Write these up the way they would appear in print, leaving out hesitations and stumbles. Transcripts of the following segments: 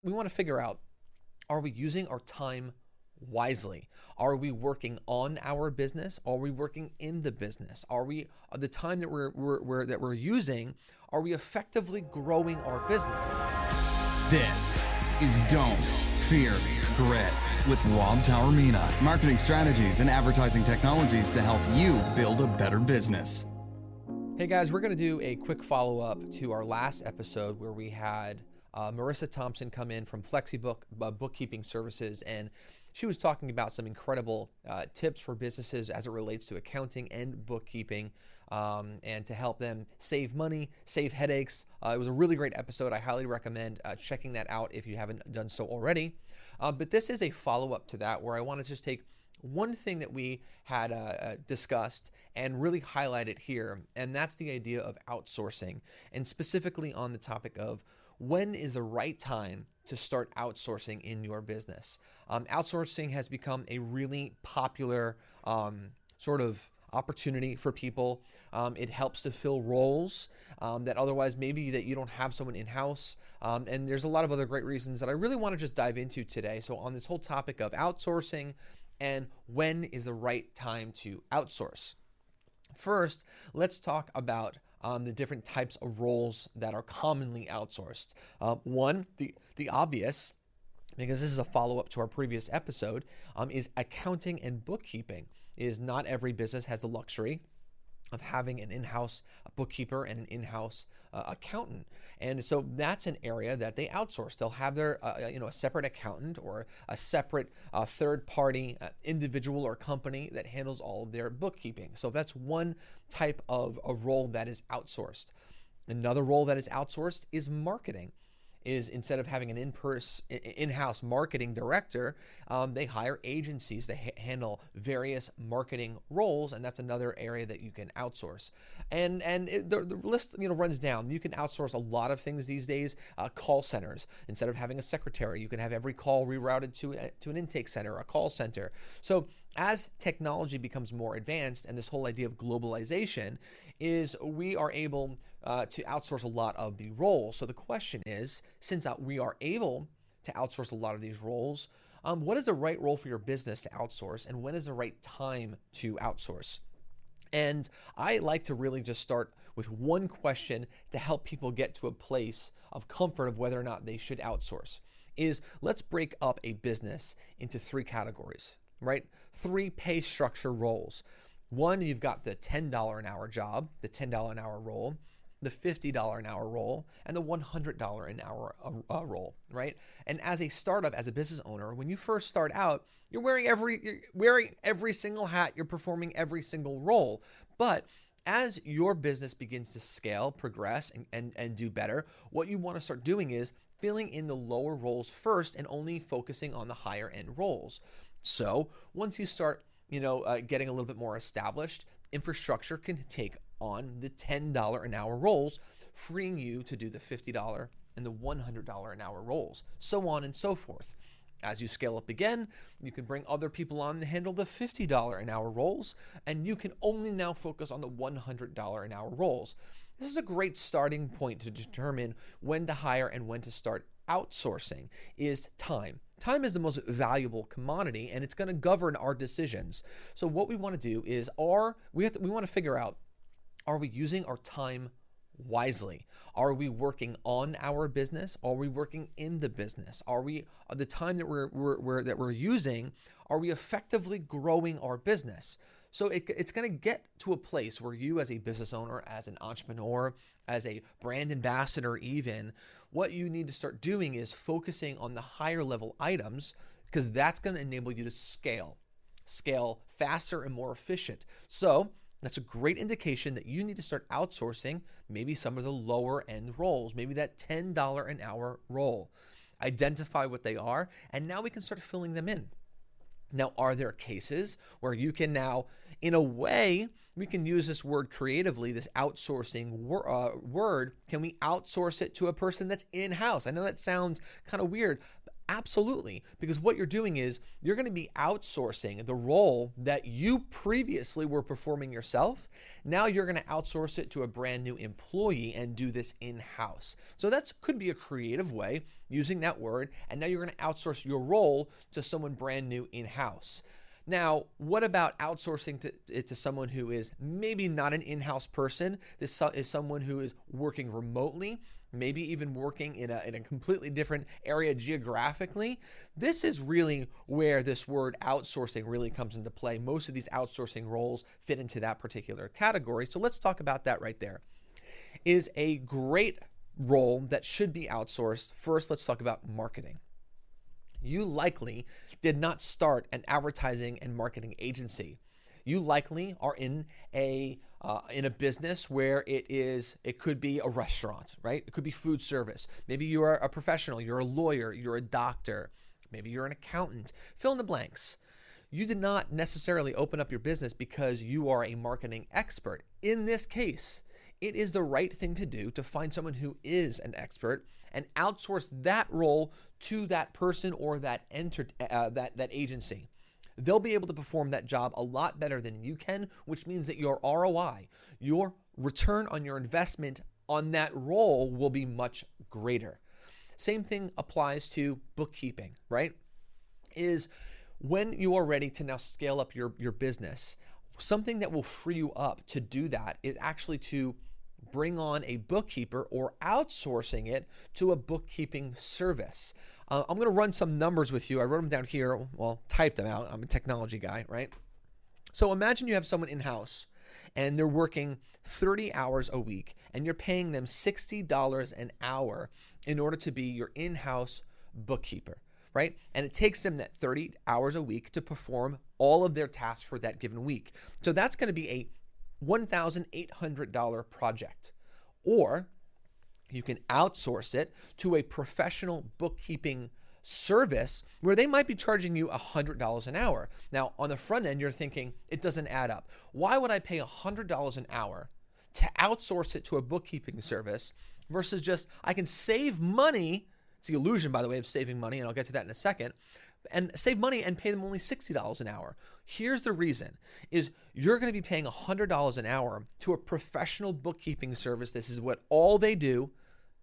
we want to figure out, are we using our time wisely? Are we working on our business? Are we working in the business? Are we the time that we're using? Are we effectively growing our business? This is Don't Fear Grit with Rob Taormina. Marketing strategies and advertising technologies to help you build a better business. Hey guys, we're going to do a quick follow-up to our last episode where we had Marissa Thompson come in from FlexiBook bookkeeping services, and she was talking about some incredible tips for businesses as it relates to accounting and bookkeeping, and to help them save money, save headaches. It was a really great episode. I highly recommend checking that out if you haven't done so already. But this is a follow-up to that where I want to just take one thing that we had discussed and really highlight it here, and that's the idea of outsourcing, and specifically on the topic of when is the right time to start outsourcing in your business. Outsourcing has become a really popular sort of opportunity for people. It helps to fill roles that otherwise maybe that you don't have someone in-house. And there's a lot of other great reasons that I really want to just dive into today. So on this whole topic of outsourcing and when is the right time to outsource. First, let's talk about the different types of roles that are commonly outsourced. One, the obvious, because this is a follow-up to our previous episode, is accounting and bookkeeping. Is not every business has the luxury of having an in-house bookkeeper and an in-house accountant. And so that's an area that they outsource. They'll have their a separate accountant or a separate third-party individual or company that handles all of their bookkeeping. So that's one type of a role that is outsourced. Another role that is outsourced is marketing. Is instead of having an in-house marketing director, they hire agencies to handle various marketing roles, and that's another area that you can outsource. And the list runs down. You can outsource a lot of things these days. Call centers. Instead of having a secretary, you can have every call rerouted to an intake center, a call center. So as technology becomes more advanced, and this whole idea of globalization is we are able to outsource a lot of the roles. So the question is, since we are able to outsource a lot of these roles, what is the right role for your business to outsource, and when is the right time to outsource? And I like to really just start with one question to help people get to a place of comfort of whether or not they should outsource. Is let's break up a business into three categories, right? Three pay structure roles. One, you've got the $10 an hour job, the $10 an hour role, the $50 an hour role, and the $100 an hour role, right? And as a startup, as a business owner, when you first start out, you're wearing every single hat, you're performing every single role. But as your business begins to scale, progress, and do better, what you want to start doing is filling in the lower roles first and only focusing on the higher end roles. So once you start getting a little bit more established, infrastructure can take on the $10 an hour roles, freeing you to do the $50 and the $100 an hour roles, so on and so forth. As you scale up again, you can bring other people on to handle the $50 an hour roles, and you can only now focus on the $100 an hour roles. This is a great starting point to determine when to hire and when to start outsourcing is time. Time is the most valuable commodity, and it's going to govern our decisions. So what we want to do is we want to figure out, are we using our time wisely? Are we working on our business? Are we working in the business? Are we the time that we're using? Are we effectively growing our business? So it's going to get to a place where you, as a business owner, as an entrepreneur, as a brand ambassador, even what you need to start doing is focusing on the higher level items, because that's going to enable you to scale faster and more efficient. So that's a great indication that you need to start outsourcing maybe some of the lower end roles, maybe that $10 an hour role. Identify what they are, and now we can start filling them in. Now, are there cases where you can now, in a way, we can use this word creatively, this outsourcing word, can we outsource it to a person that's in-house? I know that sounds kind of weird. Absolutely, because what you're doing is you're going to be outsourcing the role that you previously were performing yourself. Now you're going to outsource it to a brand new employee and do this in-house. So that could be a creative way using that word, and now you're going to outsource your role to someone brand new in-house. Now, what about outsourcing it to someone who is maybe not an in-house person? This is someone who is working remotely, maybe even working in a completely different area geographically. This is really where this word outsourcing really comes into play. Most of these outsourcing roles fit into that particular category. So let's talk about that right there. Is a great role that should be outsourced. First, let's talk about marketing. You likely did not start an advertising and marketing agency. You likely are in a business where it could be a restaurant, right? It could be food service. Maybe you are a professional, you're a lawyer, you're a doctor, maybe you're an accountant. Fill in the blanks. You did not necessarily open up your business because you are a marketing expert. In this case, it is the right thing to do to find someone who is an expert and outsource that role to that person or that agency. They'll be able to perform that job a lot better than you can, which means that your ROI, your return on your investment on that role, will be much greater. Same thing applies to bookkeeping, right? Is when you are ready to now scale up your business, something that will free you up to do that is actually to bring on a bookkeeper or outsourcing it to a bookkeeping service. I'm going to run some numbers with you. I wrote them down here. Well, typed them out. I'm a technology guy, right? So imagine you have someone in-house and they're working 30 hours a week and you're paying them $60 an hour in order to be your in-house bookkeeper, right? And it takes them that 30 hours a week to perform all of their tasks for that given week. So that's going to be a $1,800 project. Or you can outsource it to a professional bookkeeping service where they might be charging you $100 an hour. Now, on the front end, you're thinking it doesn't add up. Why would I pay $100 an hour to outsource it to a bookkeeping service versus just I can save money? It's the illusion, by the way, of saving money, and I'll get to that in a second. And save money and pay them only $60 an hour. Here's the reason, is you're going to be paying $100 an hour to a professional bookkeeping service. This is what all they do.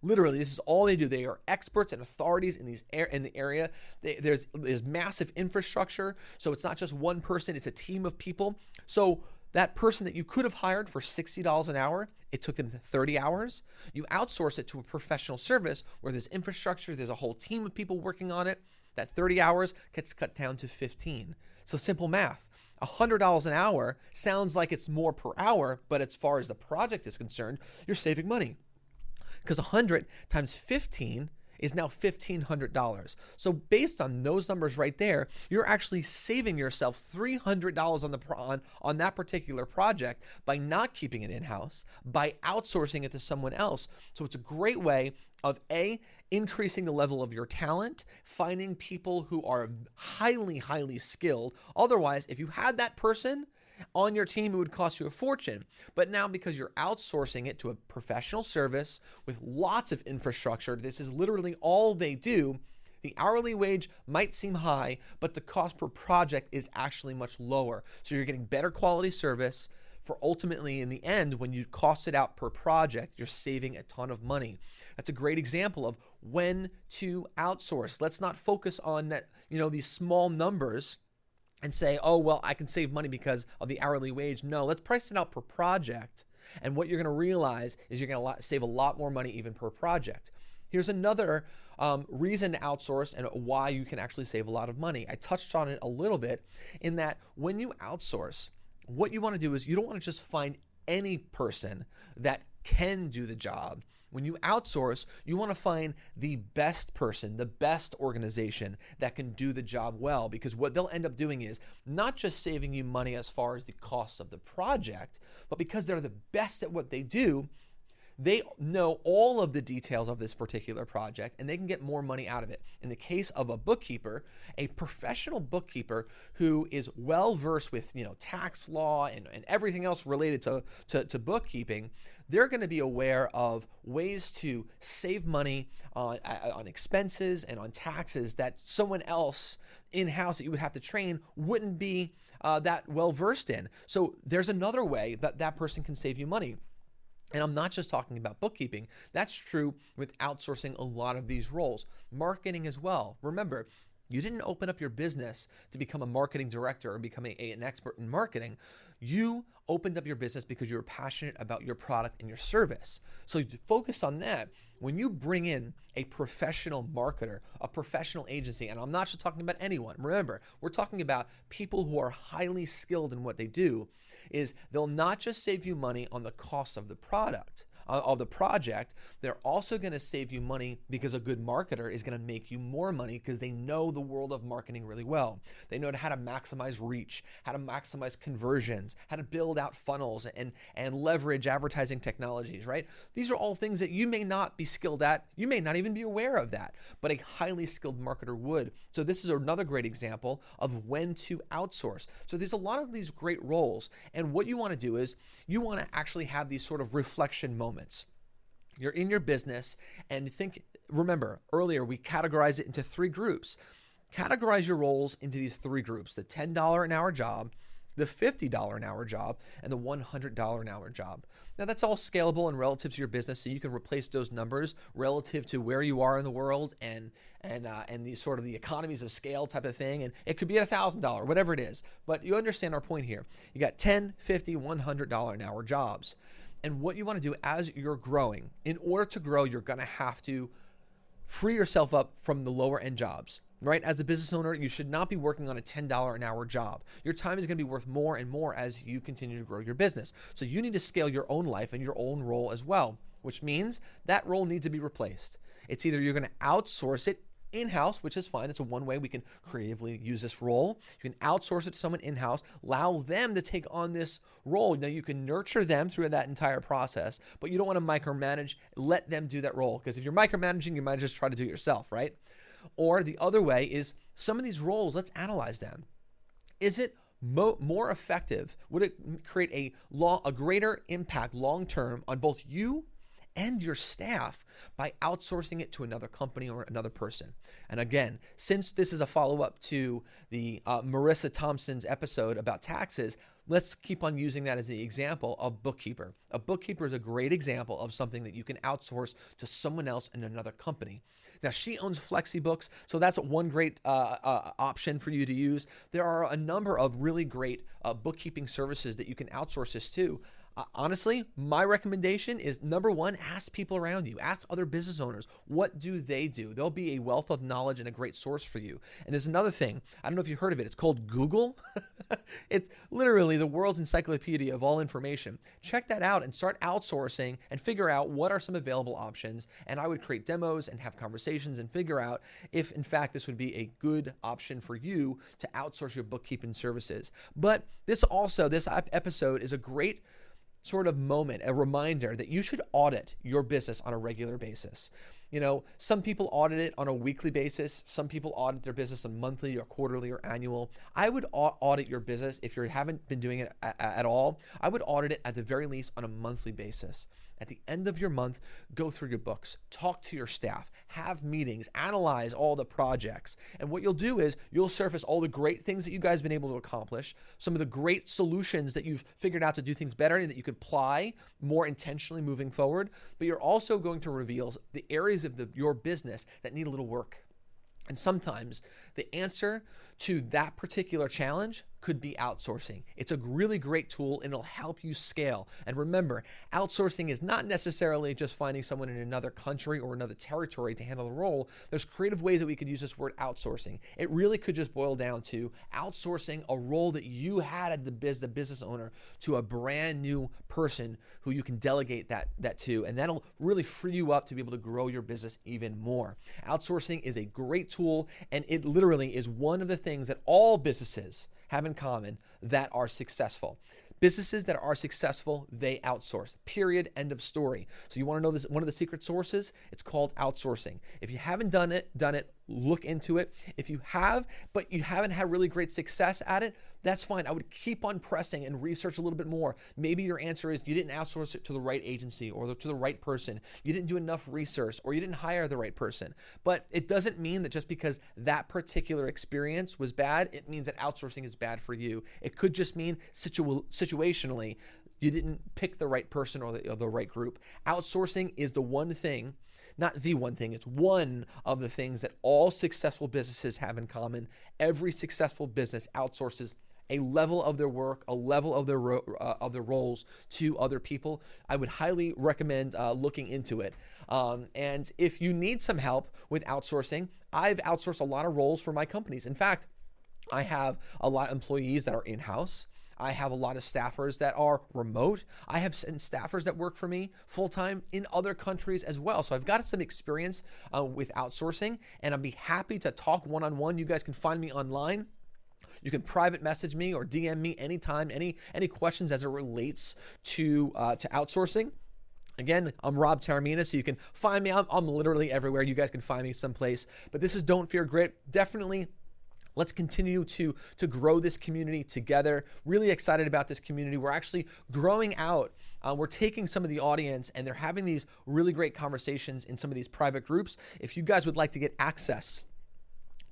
Literally, this is all they do. They are experts and authorities in the area. There's massive infrastructure. So it's not just one person, it's a team of people. So that person that you could have hired for $60 an hour, it took them 30 hours. You outsource it to a professional service where there's infrastructure, there's a whole team of people working on it. That 30 hours gets cut down to 15. So simple math. $100 an hour sounds like it's more per hour, but as far as the project is concerned, you're saving money. Because 100 times 15 is now $1,500. So based on those numbers right there, you're actually saving yourself $300 on that particular project by not keeping it in-house, by outsourcing it to someone else. So it's a great way of increasing the level of your talent, finding people who are highly, highly skilled. Otherwise, if you had that person on your team, it would cost you a fortune. But now because you're outsourcing it to a professional service with lots of infrastructure, this is literally all they do. The hourly wage might seem high, but the cost per project is actually much lower. So you're getting better quality service for ultimately in the end, when you cost it out per project, you're saving a ton of money. That's a great example of when to outsource. Let's not focus on that, these small numbers and say, oh, well, I can save money because of the hourly wage. No, let's price it out per project. And what you're going to realize is you're going to save a lot more money even per project. Here's another reason to outsource and why you can actually save a lot of money. I touched on it a little bit in that when you outsource, what you want to do is you don't want to just find any person that can do the job. When you outsource, you want to find the best person, the best organization that can do the job well, because what they'll end up doing is not just saving you money as far as the cost of the project, but because they're the best at what they do, They know all of the details of this particular project and they can get more money out of it. In the case of a bookkeeper, a professional bookkeeper who is well versed with tax law and everything else related to bookkeeping, they're going to be aware of ways to save money on expenses and on taxes that someone else in-house that you would have to train wouldn't be that well versed in. So there's another way that that person can save you money. And I'm not just talking about bookkeeping. That's true with outsourcing a lot of these roles. Marketing as well. Remember, you didn't open up your business to become a marketing director or become an expert in marketing. You opened up your business because you were passionate about your product and your service. So you focus on that. When you bring in a professional marketer, a professional agency, and I'm not just talking about anyone. Remember, we're talking about people who are highly skilled in what they do, is they'll not just save you money on the cost of the product, of the project, they're also going to save you money because a good marketer is going to make you more money because they know the world of marketing really well. They know how to maximize reach, how to maximize conversions, how to build out funnels and leverage advertising technologies, right? These are all things that you may not be skilled at. You may not even be aware of that, but a highly skilled marketer would. So this is another great example of when to outsource. So there's a lot of these great roles. And what you want to do is you want to actually have these sort of reflection moments. You're in your business and remember earlier we categorized it into 3 groups. Categorize your roles into these 3 groups: the $10 an hour job, the $50 an hour job, and the $100 an hour job. Now that's all scalable and relative to your business, so you can replace those numbers relative to where you are in the world and the sort of the economies of scale type of thing. And it could be at $1,000, whatever it is. But you understand our point here. You got $10, $50, $100 an hour jobs. And what you want to do as you're growing, in order to grow, you're going to have to free yourself up from the lower end jobs, right? As a business owner, you should not be working on a $10 an hour job. Your time is going to be worth more and more as you continue to grow your business. So you need to scale your own life and your own role as well, which means that role needs to be replaced. It's either you're going to outsource it in-house, which is fine. That's one way we can creatively use this role. You can outsource it to someone in-house, allow them to take on this role. Now you can nurture them through that entire process, but you don't want to micromanage, let them do that role. Because if you're micromanaging, you might just try to do it yourself, right? Or the other way is some of these roles, let's analyze them. Is it more effective? Would it create a greater impact long-term on both you and your staff by outsourcing it to another company or another person? And again, since this is a follow-up to the Marissa Thompson's episode about taxes, let's keep on using that as the example of bookkeeper. A bookkeeper is a great example of something that you can outsource to someone else in another company. Now, she owns FlexiBooks, so that's one great option for you to use. There are a number of really great bookkeeping services that you can outsource this to. Honestly, my recommendation is number 1, ask people around you. Ask other business owners. What do they do? They'll be a wealth of knowledge and a great source for you. And there's another thing. I don't know if you've heard of it. It's called Google. It's literally the world's encyclopedia of all information. Check that out and start outsourcing and figure out what are some available options. And I would create demos and have conversations and figure out if, in fact, this would be a good option for you to outsource your bookkeeping services. But this episode is a great sort of moment, a reminder that you should audit your business on a regular basis. Some people audit it on a weekly basis. Some people audit their business on monthly or quarterly or annual. I would audit your business if you haven't been doing it at all. I would audit it at the very least on a monthly basis. At the end of your month, go through your books, talk to your staff, have meetings, analyze all the projects. And what you'll do is you'll surface all the great things that you guys have been able to accomplish, some of the great solutions that you've figured out to do things better and that you could apply more intentionally moving forward. But you're also going to reveal the areas of your business that need a little work. And sometimes the answer to that particular challenge could be outsourcing. It's a really great tool and it'll help you scale. And remember, outsourcing is not necessarily just finding someone in another country or another territory to handle the role. There's creative ways that we could use this word outsourcing. It really could just boil down to outsourcing a role that you had as the business owner to a brand new person who you can delegate that to. And that'll really free you up to be able to grow your business even more. Outsourcing is a great tool, and it literally is one of the things that all businesses have in common that are successful. Businesses that are successful, they outsource. Period. End of story. So you want to know this? One of the secret sources, it's called outsourcing. If you haven't done it, look into it. If you have, but you haven't had really great success at it, that's fine. I would keep on pressing and research a little bit more. Maybe your answer is you didn't outsource it to the right agency or to the right person. You didn't do enough research or you didn't hire the right person. But it doesn't mean that just because that particular experience was bad, it means that outsourcing is bad for you. It could just mean situationally, you didn't pick the right person or the right group. Outsourcing is the one thing, not the one thing, it's one of the things that all successful businesses have in common. Every successful business outsources a level of their work, a level of their roles to other people. I would highly recommend looking into it. And if you need some help with outsourcing, I've outsourced a lot of roles for my companies. In fact, I have a lot of employees that are in-house. I have a lot of staffers that are remote. I have staffers that work for me full-time in other countries as well. So I've got some experience with outsourcing, and I'd be happy to talk one-on-one. You guys can find me online. You can private message me or DM me anytime, any questions as it relates to outsourcing. Again, I'm Rob Taormina, so you can find me. I'm literally everywhere. You guys can find me someplace. But this is Don't Fear Grit. Definitely, let's continue to grow this community together. Really excited about this community. We're actually growing out. We're taking some of the audience and they're having these really great conversations in some of these private groups. If you guys would like to get access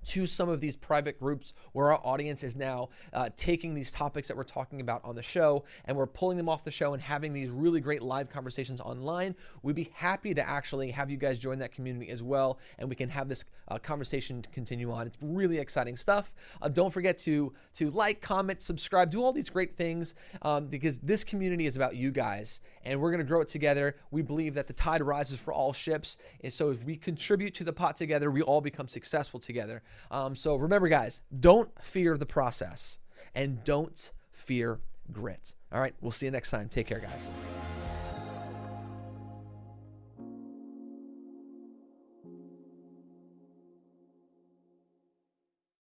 to some of these private groups where our audience is now taking these topics that we're talking about on the show and we're pulling them off the show and having these really great live conversations online, we'd be happy to actually have you guys join that community as well, and we can have this conversation continue on. It's really exciting stuff. Don't forget to like, comment, subscribe, do all these great things because this community is about you guys and we're going to grow it together. We believe that the tide rises for all ships, and so if we contribute to the pot together, we all become successful together. So remember, guys, don't fear the process and don't fear grit. All right, we'll see you next time. Take care, guys.